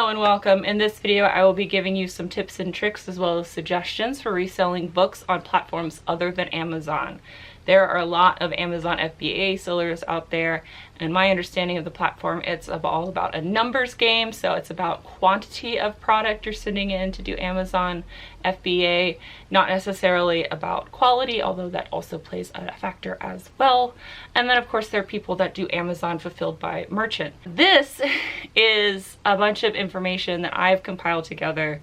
Hello and welcome. In this video I will be giving you some tips and tricks as well as suggestions for reselling books on platforms other than Amazon. There are a lot of Amazon FBA sellers out there, and my understanding of the platform, it's all about a numbers game. So it's about quantity of product you're sending in to do Amazon FBA, not necessarily about quality, although that also plays a factor as well. And then of course there are people that do Amazon fulfilled by merchant. This is a bunch of information that I've compiled together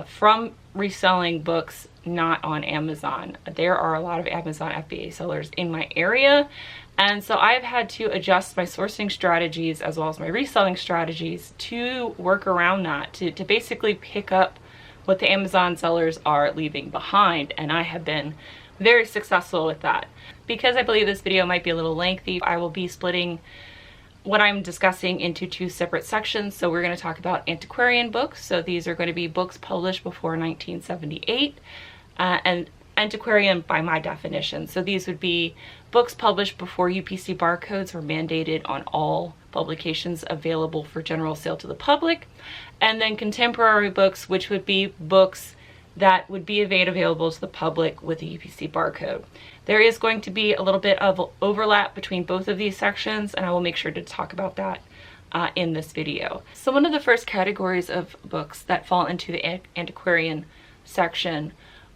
from reselling books not on Amazon. There are a lot of Amazon FBA sellers in my area, and so I've had to adjust my sourcing strategies as well as my reselling strategies to work around that, to basically pick up what the Amazon sellers are leaving behind, and I have been very successful with that. Because I believe this video might be a little lengthy, I will be splitting what I'm discussing into two separate sections. So we're going to talk about antiquarian books. So these are going to be books published before 1978, and antiquarian by my definition. So these would be books published before UPC barcodes were mandated on all publications available for general sale to the public. And then contemporary books, which would be books that would be made available to the public with a UPC barcode. There is going to be a little bit of overlap between both of these sections, and I will make sure to talk about that in this video. So one of the first categories of books that fall into the antiquarian section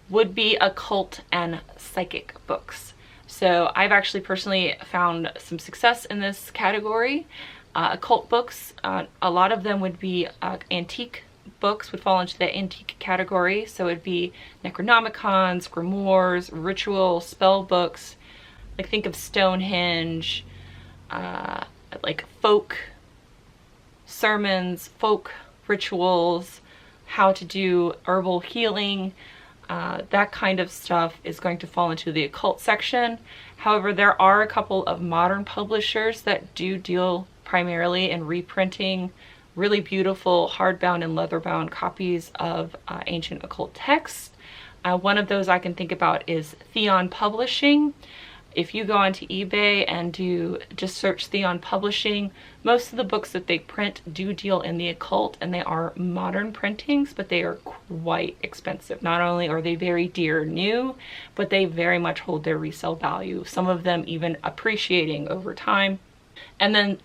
would be occult and psychic books. So I've actually personally found some success in this category. Occult books, a lot of them would be antique books, would fall into the antique category. So it'd be Necronomicons, grimoires, ritual, spell books. Like think of Stonehenge, like folk sermons, folk rituals, how to do herbal healing. That kind of stuff is going to fall into the occult section. However, there are a couple of modern publishers that do deal primarily in reprinting really beautiful hardbound and leatherbound copies of ancient occult texts. One of those I can think about is Theon Publishing. If you go onto eBay and just search Theon Publishing, most of the books that they print do deal in the occult, and they are modern printings, but they are quite expensive. Not only are they very dear new, but they very much hold their resale value, some of them even appreciating over time. And then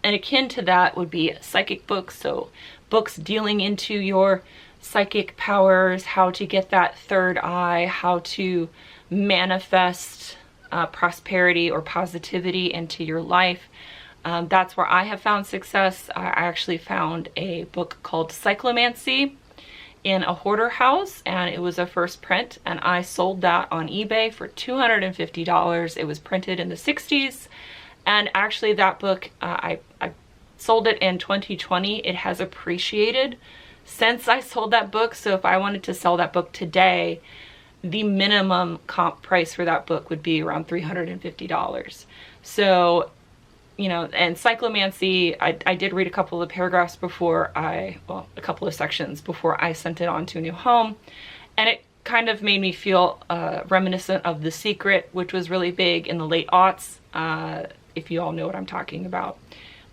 and akin to that would be psychic books, so books dealing into your psychic powers, how to get that third eye, how to manifest prosperity or positivity into your life. That's where I have found success. I actually found a book called Cyclomancy in a hoarder house, and it was a first print, and I sold that on eBay for $250. It was printed in the 60s. And actually that book, I sold it in 2020. It has appreciated since I sold that book. So if I wanted to sell that book today, the minimum comp price for that book would be around $350. So, you know, and Cyclomancy, I did read a couple of paragraphs before a couple of sections before I sent it on to a new home. And it kind of made me feel reminiscent of The Secret, which was really big in the late aughts. If you all know what I'm talking about.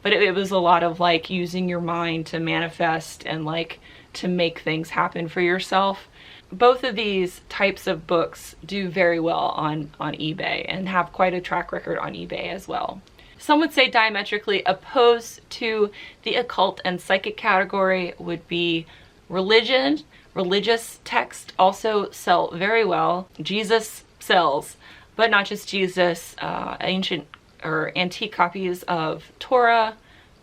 But it was a lot of like using your mind to manifest and like to make things happen for yourself. Both of these types of books do very well on eBay and have quite a track record on eBay as well. Some would say diametrically opposed to the occult and psychic category would be religion. Religious texts also sell very well. Jesus sells, but not just Jesus, ancient or antique copies of Torah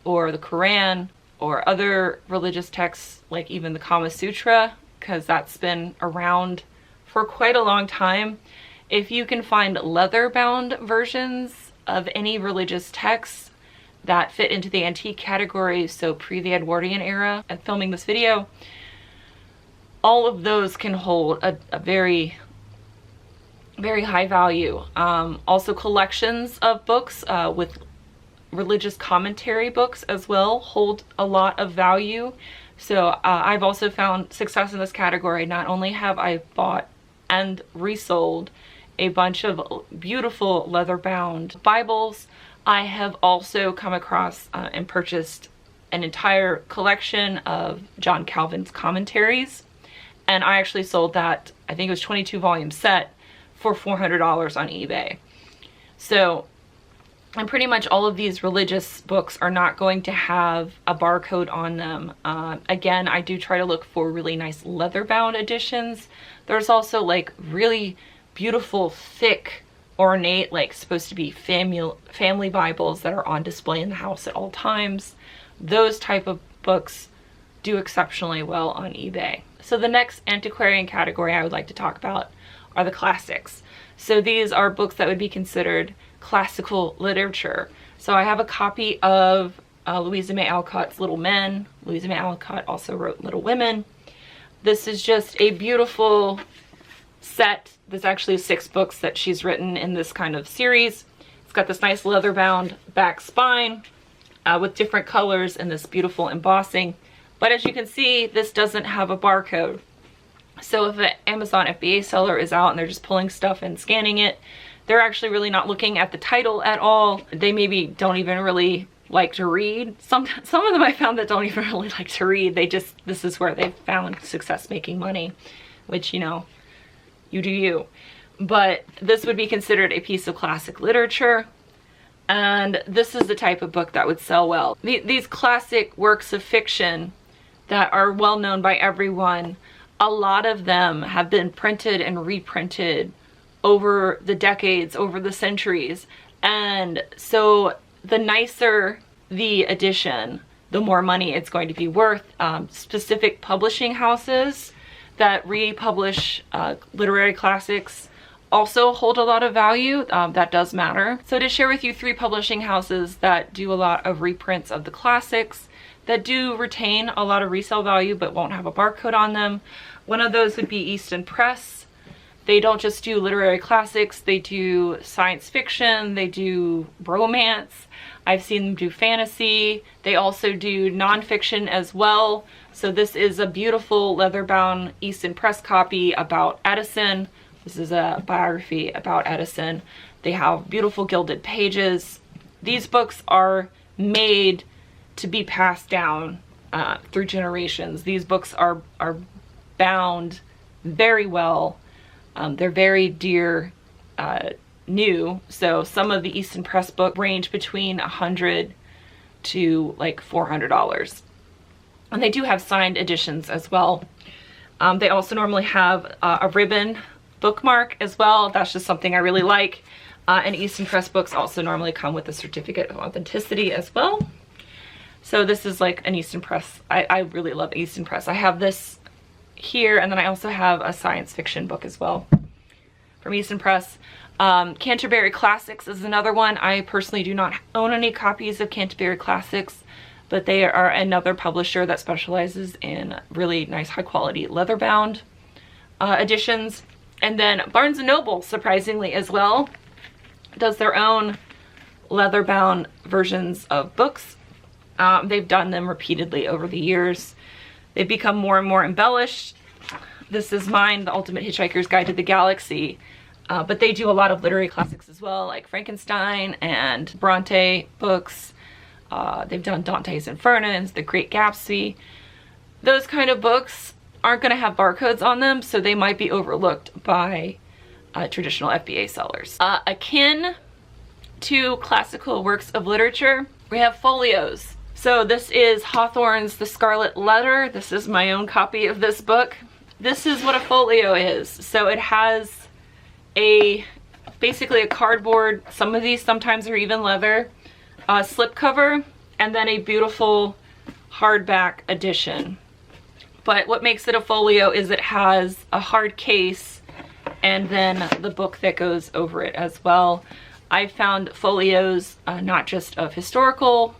or the Quran or other religious texts like even the Kama Sutra, because that's been around for quite a long time. If you can find leather-bound versions of any religious texts that fit into the antique category, so pre the Edwardian era, at filming this video, all of those can hold a very high value. Also collections of books with religious commentary books as well hold a lot of value. So I've also found success in this category. Not only have I bought and resold a bunch of beautiful leather bound Bibles, I have also come across and purchased an entire collection of John Calvin's commentaries, and I actually sold that, I think it was 22 volume set, for $400 on eBay. So, and pretty much all of these religious books are not going to have a barcode on them. Again, I do try to look for really nice leather-bound editions. There's also like really beautiful, thick, ornate, like supposed to be family Bibles that are on display in the house at all times. Those type of books do exceptionally well on eBay. So the next antiquarian category I would like to talk about are the classics. So these are books that would be considered classical literature. So I have a copy of Louisa May Alcott's Little Men. Louisa May Alcott also wrote Little Women. This is just a beautiful set. There's actually 6 books that she's written in this kind of series. It's got this nice leather-bound back spine with different colors and this beautiful embossing. But as you can see, this doesn't have a barcode. So if an Amazon FBA seller is out and they're just pulling stuff and scanning it, they're actually really not looking at the title at all. They maybe don't even really like to read. Some of them I found that don't even really like to read. This is where they've found success making money, which, you know, you do you. But this would be considered a piece of classic literature. And this is the type of book that would sell well. These classic works of fiction that are well known by everyone, a lot of them have been printed and reprinted over the decades, over the centuries. And so the nicer the edition, the more money it's going to be worth. Specific publishing houses that republish literary classics also hold a lot of value. That does matter. So to share with you 3 publishing houses that do a lot of reprints of the classics that do retain a lot of resale value but won't have a barcode on them. One of those would be Easton Press. They don't just do literary classics, they do science fiction, they do romance. I've seen them do fantasy. They also do nonfiction as well. So this is a beautiful leather-bound Easton Press copy about Edison. This is a biography about Edison. They have beautiful gilded pages. These books are made to be passed down through generations. These books are bound very well. They're very dear new. So some of the Easton Press book range between $100 to like $400. And they do have signed editions as well. They also normally have a ribbon bookmark as well. That's just something I really like. And Easton Press books also normally come with a certificate of authenticity as well. So this is like an Easton Press. I really love Easton Press. I have this here, and then I also have a science fiction book as well from Easton Press. Canterbury Classics is another one. I personally do not own any copies of Canterbury Classics, but they are another publisher that specializes in really nice high quality leather bound editions. And then Barnes & Noble, surprisingly as well, does their own leather bound versions of books. They've done them repeatedly over the years. They've become more and more embellished. This is mine, The Ultimate Hitchhiker's Guide to the Galaxy. But they do a lot of literary classics as well, like Frankenstein and Bronte books. They've done Dante's Inferno, The Great Gatsby. Those kind of books aren't going to have barcodes on them, so they might be overlooked by traditional FBA sellers. Akin to classical works of literature, we have folios. So this is Hawthorne's The Scarlet Letter. This is my own copy of this book. This is what a folio is. So it has basically a cardboard, some of these sometimes are even leather, slipcover, and then a beautiful hardback edition. But what makes it a folio is it has a hard case and then the book that goes over it as well. I found folios not just of historical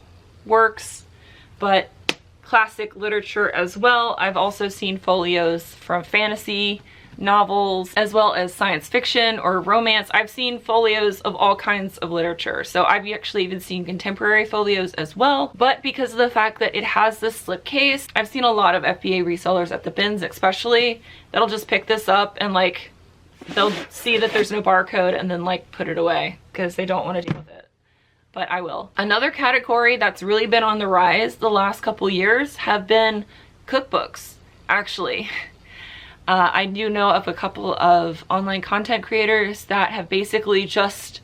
works, but classic literature as well. I've also seen folios from fantasy novels as well as science fiction or romance. I've seen folios of all kinds of literature. So I've actually even seen contemporary folios as well. But because of the fact that it has this slipcase, I've seen a lot of FBA resellers at the bins especially that'll just pick this up and like they'll see that there's no barcode and then like put it away because they don't want to deal with it. but I will. Another category that's really been on the rise the last couple years have been cookbooks, actually. I do know of a couple of online content creators that have basically just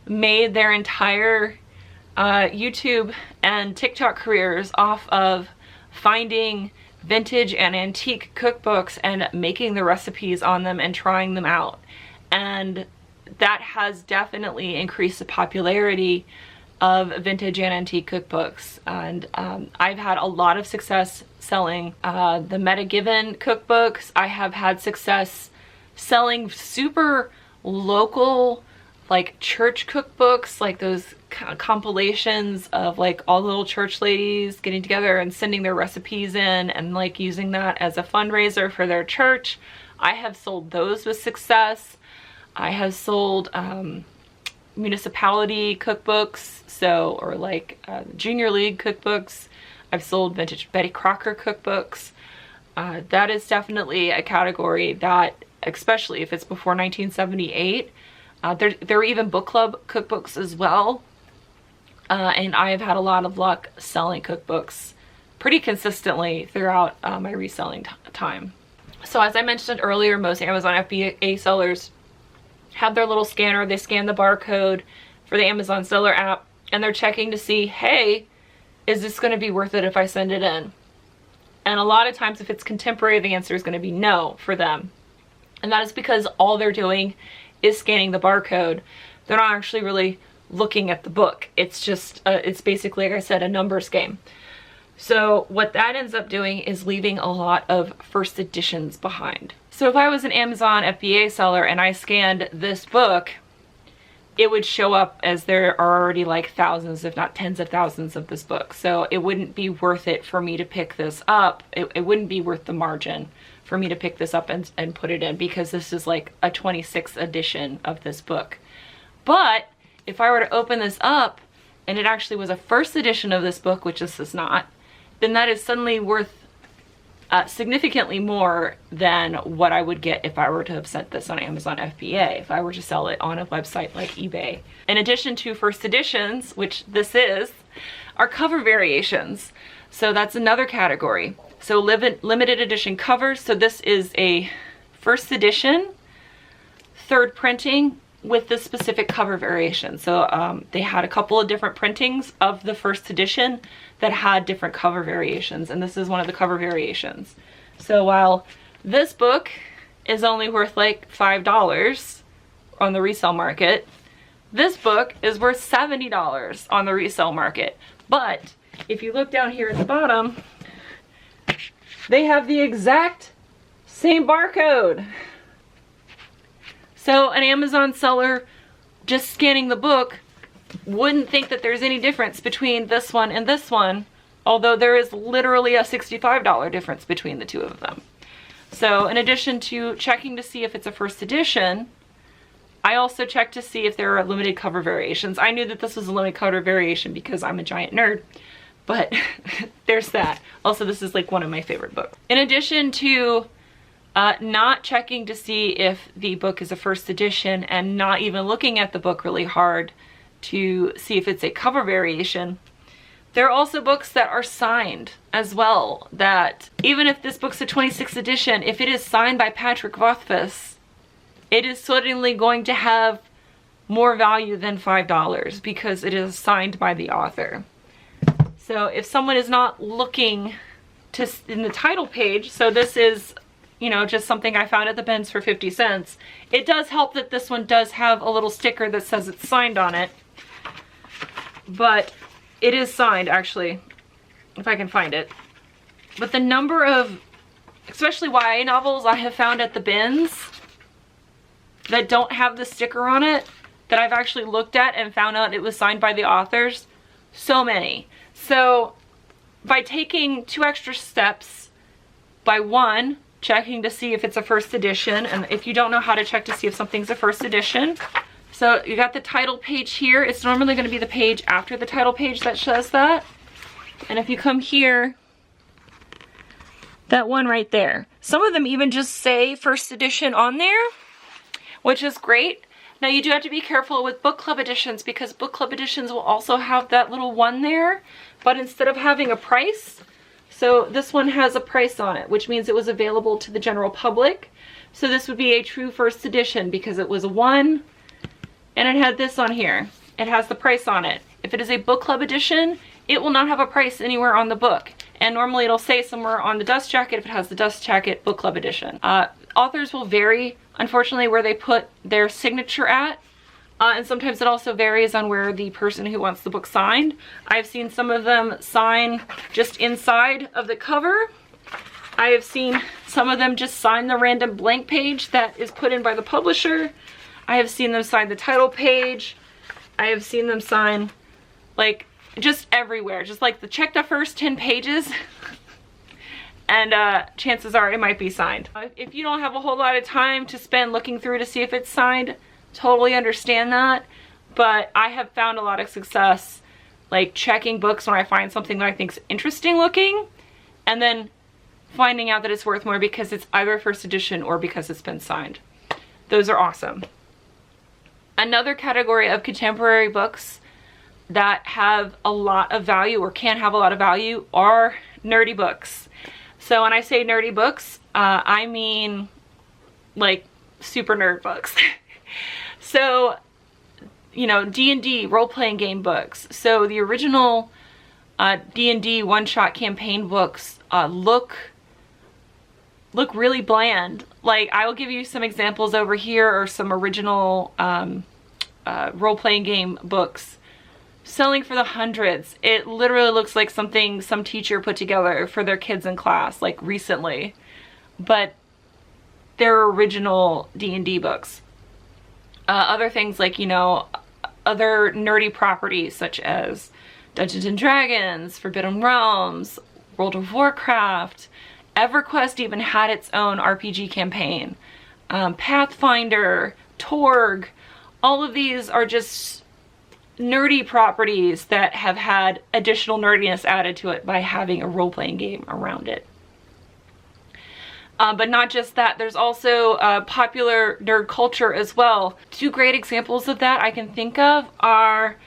made their entire YouTube and TikTok careers off of finding vintage and antique cookbooks and making the recipes on them and trying them out. And that has definitely increased the popularity of vintage and antique cookbooks. And I've had a lot of success selling the Meta Given cookbooks. I have had success selling super local, like church cookbooks, like those compilations of like all the little church ladies getting together and sending their recipes in and like using that as a fundraiser for their church. I have sold those with success. I have sold municipality cookbooks, so, or like junior league cookbooks. I've sold vintage Betty Crocker cookbooks. That is definitely a category that, especially if it's before 1978, there are even book club cookbooks as well. And I have had a lot of luck selling cookbooks pretty consistently throughout my reselling time. So as I mentioned earlier, most Amazon FBA sellers have their little scanner. They scan the barcode for the Amazon seller app and they're checking to see, hey, is this going to be worth it if I send it in? And a lot of times if it's contemporary, the answer is going to be no for them. And that is because all they're doing is scanning the barcode. They're not actually really looking at the book. It's just, it's basically, like I said, a numbers game. So what that ends up doing is leaving a lot of first editions behind. So if I was an Amazon FBA seller and I scanned this book, it would show up as there are already like thousands, if not tens of thousands of this book. So it wouldn't be worth it for me to pick this up. It wouldn't be worth the margin for me to pick this up and put it in, because this is like a 26th edition of this book. But if I were to open this up and it actually was a first edition of this book, which this is not, then that is suddenly worth significantly more than what I would get if I were to have sent this on Amazon FBA, if I were to sell it on a website like eBay. In addition to first editions, which this is, are cover variations. So that's another category. So limited edition covers. So this is a first edition, 3rd printing with the specific cover variation. So they had a couple of different printings of the first edition that had different cover variations, and this is one of the cover variations. So while this book is only worth like $5 on the resale market, this book is worth $70 on the resale market. But if you look down here at the bottom, they have the exact same barcode. So an Amazon seller just scanning the book wouldn't think that there's any difference between this one and this one, although there is literally a $65 difference between the two of them. So in addition to checking to see if it's a first edition, I also checked to see if there are limited cover variations. I knew that this was a limited cover variation because I'm a giant nerd, but there's that. Also, this is like one of my favorite books. In addition to not checking to see if the book is a first edition and not even looking at the book really hard to see if it's a cover variation, there are also books that are signed as well, that even if this book's a 26th edition, if it is signed by Patrick Rothfuss, it is certainly going to have more value than $5 because it is signed by the author. So if someone is not looking to in the title page, so this is, you know, just something I found at the bins for 50 cents. It does help that this one does have a little sticker that says it's signed on it. But it is signed, actually, if I can find it. But the number of, especially YA novels I have found at the bins that don't have the sticker on it, that I've actually looked at and found out it was signed by the authors, so many. So by taking 2 extra steps, by 1, checking to see if it's a first edition, and if you don't know how to check to see if something's a first edition, so you got the title page here. It's normally going to be the page after the title page that says that. And if you come here, that one right there. Some of them even just say first edition on there, which is great. Now you do have to be careful with book club editions, because book club editions will also have that little one there, but instead of having a price, so this one has a price on it, which means it was available to the general public. So this would be a true first edition because it was a one, and it had this on here. It has the price on it. If it is a book club edition, it will not have a price anywhere on the book. And normally it'll say somewhere on the dust jacket, if it has the dust jacket, book club edition. Authors will vary, unfortunately, where they put their signature at. And sometimes it also varies on where the person who wants the book signed. I've seen some of them sign just inside of the cover. I have seen some of them just sign the random blank page that is put in by the publisher. I have seen them sign the title page. I have seen them sign, like, just everywhere. Just like check the first 10 pages and chances are it might be signed. If you don't have a whole lot of time to spend looking through to see if it's signed, totally understand that. But I have found a lot of success like checking books when I find something that I think is interesting looking, and then finding out that it's worth more because it's either first edition or because it's been signed. Those are awesome. Another category of contemporary books that have a lot of value, or can have a lot of value, are nerdy books. So when I say nerdy books, I mean like super nerd books. So, you know, D&D role-playing game books. So the original D&D one-shot campaign books look really bland. Like, I will give you some examples over here, or some original role-playing game books selling for the hundreds. It literally looks like something some teacher put together for their kids in class, like recently. But they're original D&D books. Other things like, you know, other nerdy properties such as Dungeons and Dragons, Forbidden Realms, World of Warcraft, EverQuest even had its own RPG campaign. Pathfinder, Torg, all of these are just nerdy properties that have had additional nerdiness added to it by having a role-playing game around it. But not just that, there's also popular nerd culture as well. Two great examples of that I can think of are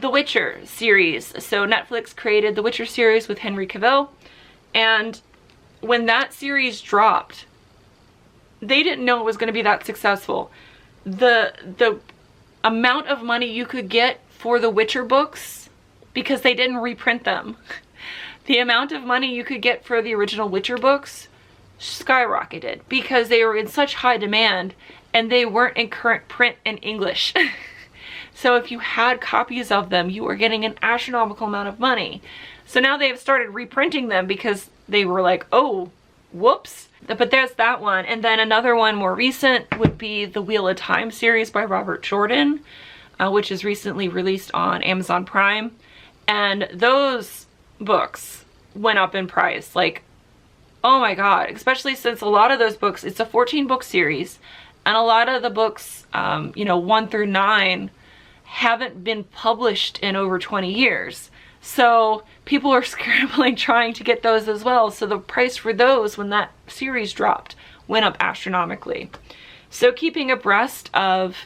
the Witcher series. So Netflix created the Witcher series with Henry Cavill, and when that series dropped, they didn't know it was going to be that successful. The amount of money you could get for the Witcher books, because they didn't reprint them, the amount of money you could get for the original Witcher books skyrocketed because they were in such high demand and they weren't in current print in English. So if you had copies of them, you were getting an astronomical amount of money. So now they've started reprinting them because they were like, oh, whoops. But there's that one. And then another one more recent would be the Wheel of Time series by Robert Jordan, which is recently released on Amazon Prime. And those books went up in price. Like, oh my God, especially since a lot of those books, it's a 14-book series, and a lot of the books, you know, 1 through 9 haven't been published in over 20 years. So people are scrambling trying to get those as well. So the price for those, when that series dropped, went up astronomically. So keeping abreast of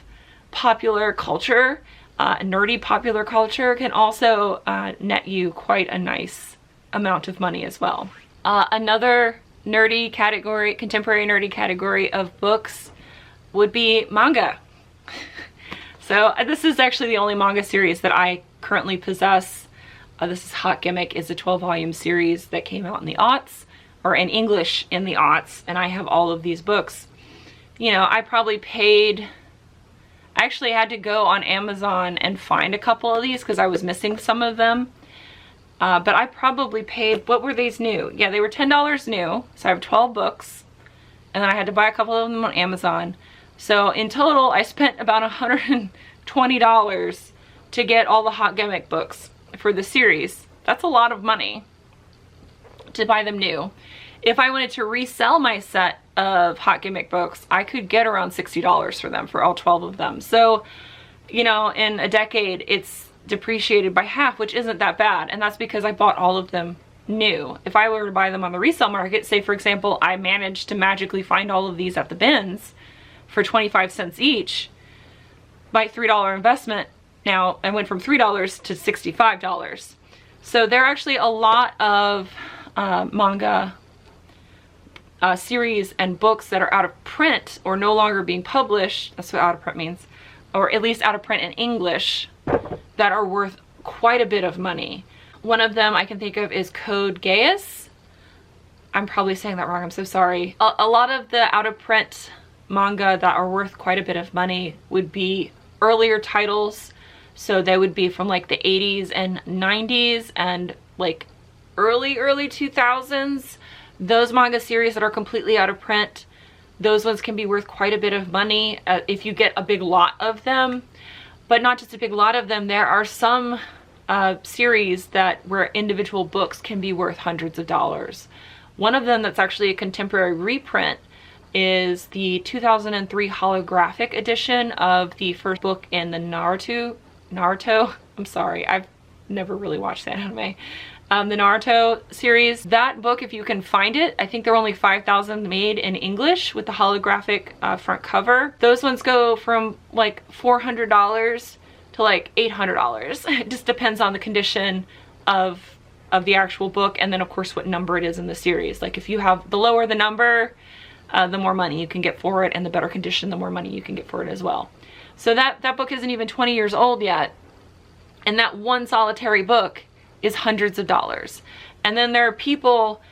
popular culture, nerdy popular culture, can also net you quite a nice amount of money as well. Another nerdy category, contemporary nerdy category of books would be manga. So this is actually the only manga series that I currently possess. This is Hot Gimmick. It's a 12-volume series that came out in the aughts, or in English in the aughts, and I have all of these books. You know, I probably paid, I actually had to go on Amazon and find a couple of these because I was missing some of them. But I probably paid, what were these new? Yeah, they were $10 new, so I have 12 books, and then I had to buy a couple of them on Amazon. So in total, I spent about $120 to get all the Hot Gimmick books for the series. That's a lot of money to buy them new. If I wanted to resell my set of Hot Gimmick books, I could get around $60 for them, for all 12 of them. So, you know, in a decade, it's depreciated by half, which isn't that bad, and that's because I bought all of them new. If I were to buy them on the resale market, say for example I managed to magically find all of these at the bins for 25 cents each, my $3 investment now, I went from $3 to $65. So there are actually a lot of manga series and books that are out of print or no longer being published. That's what out of print means, or at least out of print in English, that are worth quite a bit of money. One of them I can think of is Code Geass. I'm probably saying that wrong, I'm so sorry. A lot of the out of print manga that are worth quite a bit of money would be earlier titles. So they would be from like the 80s and 90s and like early 2000s. Those manga series that are completely out of print, those ones can be worth quite a bit of money if you get a big lot of them. But not just a big lot of them, there are some series where individual books can be worth hundreds of dollars. One of them that's actually a contemporary reprint is the 2003 holographic edition of the first book in the Naruto, I'm sorry, I've never really watched that anime. The Naruto series. That book, if you can find it, I think there are only 5,000 made in English with the holographic front cover. Those ones go from like $400 to like $800. It just depends on the condition of the actual book, and then of course what number it is in the series. Like if you have, the lower the number, the more money you can get for it, and the better condition, the more money you can get for it as well. So that book isn't even 20 years old yet, and that one solitary book is hundreds of dollars. And then there are people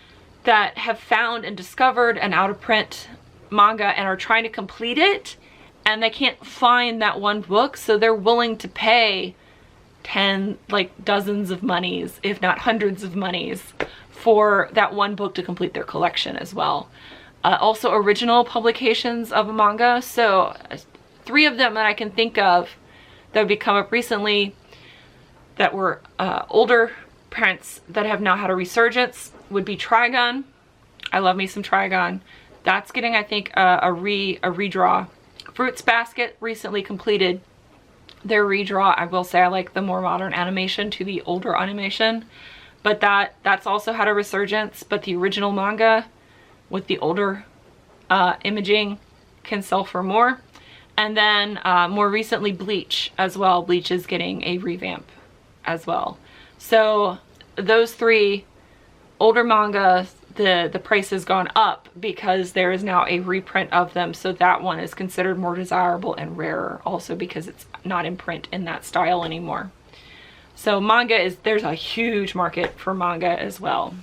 that have found and discovered an out of print manga and are trying to complete it, and they can't find that one book, so they're willing to pay dozens of monies, if not hundreds of monies, for that one book to complete their collection as well. Also original publications of a manga. So 3 of them that I can think of that would come up recently that were older prints that have now had a resurgence would be Trigun. I love me some Trigun. That's getting, I think, a redraw. Fruits Basket recently completed their redraw. I will say I like the more modern animation to the older animation, but that's also had a resurgence. But the original manga with the older imaging can sell for more. And then more recently Bleach as well. Bleach is getting a revamp as well. So those 3 older manga, the price has gone up because there is now a reprint of them. So that one is considered more desirable and rarer, also because it's not in print in that style anymore. So there's a huge market for manga as well.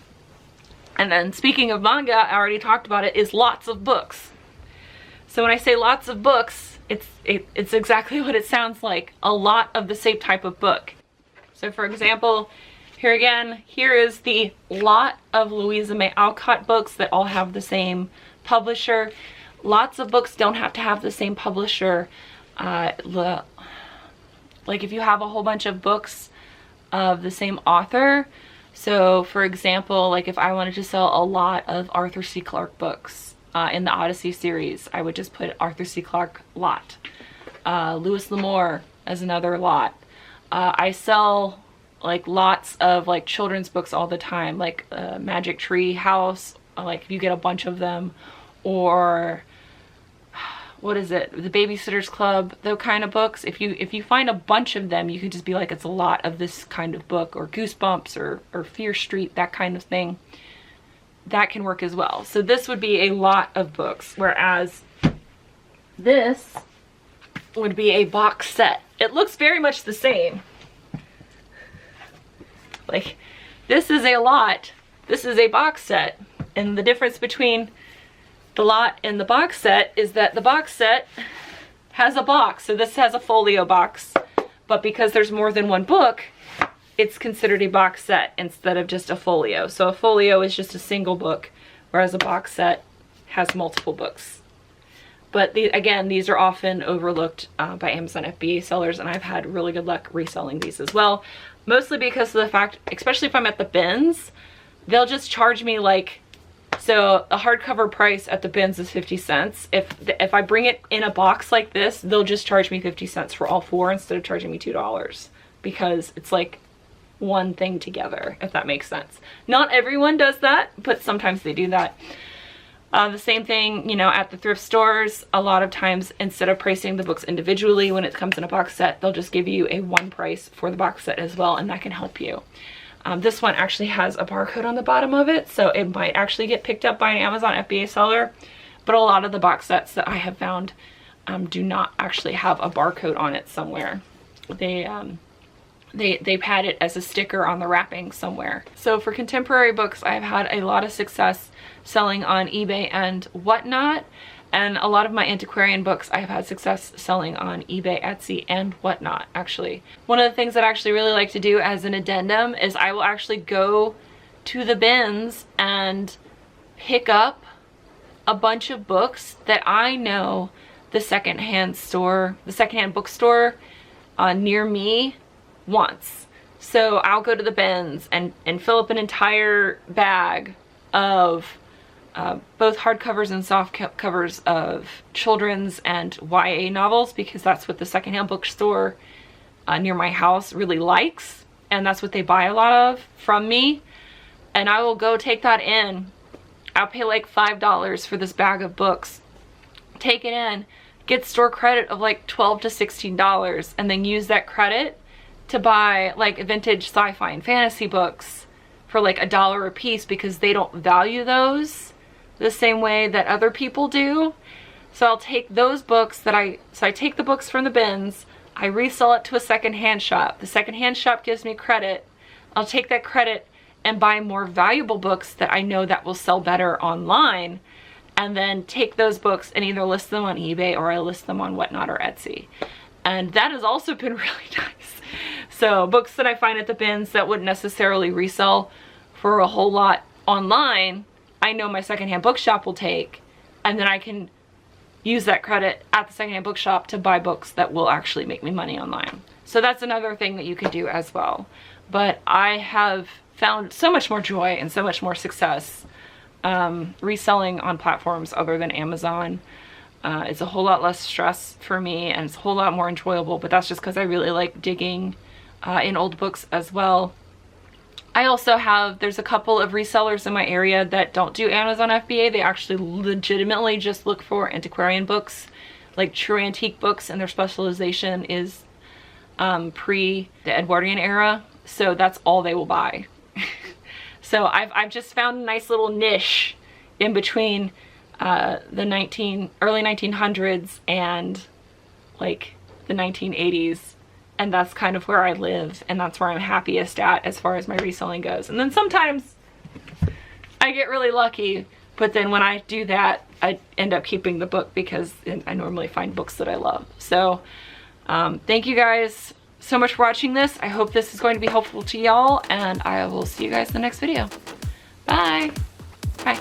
And then speaking of manga, I already talked about it, is lots of books. So when I say lots of books, it's exactly what it sounds like, a lot of the same type of book. So for example, here is the lot of Louisa May Alcott books that all have the same publisher. Lots of books don't have to have the same publisher. Like if you have a whole bunch of books of the same author, so for example, like if I wanted to sell a lot of Arthur C. Clarke books in the Odyssey series, I would just put Arthur C. Clarke lot. Louis L'Amour as another lot. I sell like lots of like children's books all the time, like Magic Tree House, like if you get a bunch of them, or what is it, The Babysitter's Club, those kind of books. If you find a bunch of them, you can just be like, it's a lot of this kind of book, or Goosebumps or Fear Street, that kind of thing. That can work as well. So this would be a lot of books, whereas this would be a box set. It looks very much the same. Like, this is a lot, this is a box set, and the difference between the lot and the box set is that the box set has a box. So this has a folio box, but because there's more than one book, it's considered a box set instead of just a folio. So a folio is just a single book, whereas a box set has multiple books. But again, these are often overlooked by Amazon FBA sellers, and I've had really good luck reselling these as well. Mostly because of the fact, especially if I'm at the bins, they'll just charge me like, so a hardcover price at the bins is 50 cents. If I bring it in a box like this, they'll just charge me 50 cents for all 4 instead of charging me $2, because it's like one thing together, if that makes sense. Not everyone does that, but sometimes they do that. The same thing, you know, at the thrift stores, a lot of times instead of pricing the books individually when it comes in a box set, they'll just give you a one price for the box set as well, and that can help you. This one actually has a barcode on the bottom of it, so it might actually get picked up by an Amazon FBA seller, but a lot of the box sets that I have found do not actually have a barcode on it somewhere. They pad it as a sticker on the wrapping somewhere. So for contemporary books, I've had a lot of success selling on eBay and whatnot, and a lot of my antiquarian books I've had success selling on eBay, Etsy, and whatnot, actually. One of the things that I actually really like to do as an addendum is I will actually go to the bins and pick up a bunch of books that I know the secondhand bookstore near me wants. So I'll go to the bins and fill up an entire bag of both hardcovers and soft covers of children's and YA novels, because that's what the secondhand bookstore near my house really likes, and that's what they buy a lot of from me. And I will go take that in. I'll pay like $5 for this bag of books, take it in, get store credit of like $12 to $16, and then use that credit to buy like vintage sci-fi and fantasy books for like $1 a piece, because they don't value those the same way that other people do. So I'll take those books I take the books from the bins, I resell it to a secondhand shop. The secondhand shop gives me credit. I'll take that credit and buy more valuable books that I know that will sell better online, and then take those books and either list them on eBay or I list them on Whatnot or Etsy. And that has also been really nice. So books that I find at the bins that wouldn't necessarily resell for a whole lot online, I know my secondhand bookshop will take, and then I can use that credit at the secondhand bookshop to buy books that will actually make me money online. So that's another thing that you can do as well. But I have found so much more joy and so much more success reselling on platforms other than Amazon. It's a whole lot less stress for me, and it's a whole lot more enjoyable, but that's just because I really like digging in old books as well. I also there's a couple of resellers in my area that don't do Amazon FBA. They actually legitimately just look for antiquarian books, like true antique books, and their specialization is pre the Edwardian era. So that's all they will buy. So I've just found a nice little niche in between the early 1900s and like the 1980s. And that's kind of where I live, and that's where I'm happiest at as far as my reselling goes. And then sometimes I get really lucky, but then when I do that, I end up keeping the book because I normally find books that I love. So thank you guys so much for watching this. I hope this is going to be helpful to y'all, and I will see you guys in the next video. Bye. Bye.